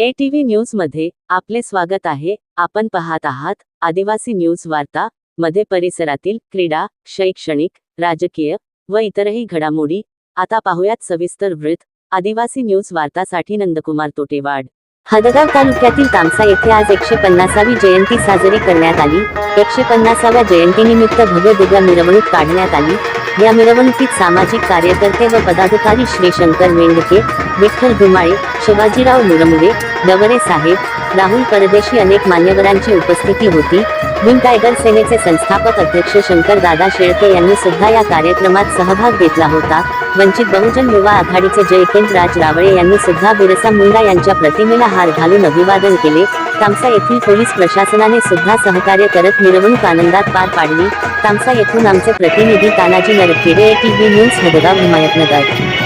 ATV news मध्ये आपले स्वागत आहे। आपण पाहत आहात आदिवासी न्यूज वार्ता मध्ये परिसरातील क्रीडा, शैक्षणिक, राजकीय व इतरही घडामोडी। आता पाहूयात सविस्तर वृत्त। आदिवासी न्यूज वार्तासाठी नंदकुमार तोटेवाड। हदगाव तालुक्यातील तामसा येथे आज 150वी जयंती साजरी करण्यात आली। 150व्या जयंतीनिमित्त भव्य दिव्य मिरवणूक काढण्यात आली। या मिरवणुकीत सामाजिक कार्यकर्ते व पदाधिकारी श्री शंकर मेंढके, विठ्ठल धुमाळे, शिवाजीराव मुरमुरे, डवरे साहेब, राहुल परदेशी अनेक मान्यवरांची उपस्थिती होती। विंग टायगर सेनेचे संस्थापक अध्यक्ष शंकर दादा शेळके यांनी सुद्धा या कार्यक्रमात सहभाग घेतला होता। वंचित बहुजन युवा आघाडीचे जयकेंद्र राज रावळे यांनी सुद्धा बिरसा मुंडा यांच्या प्रतिमेला हार घालून अभिवादन केले। तामसा येथील पोलीस प्रशासनाने सुद्धा सहकार्य करत मिरवणूक आनंदात पार पाडली। तामसा येथून आमचे प्रतिनिधी तानाजी नरखेडे, ATV न्यूज, हदगाव, हिमायतनगर।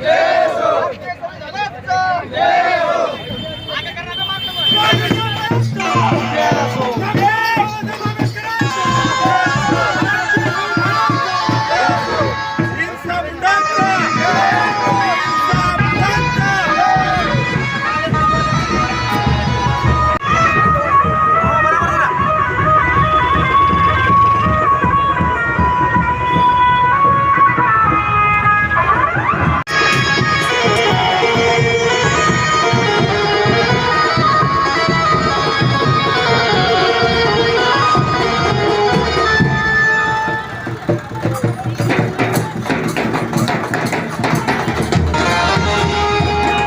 जय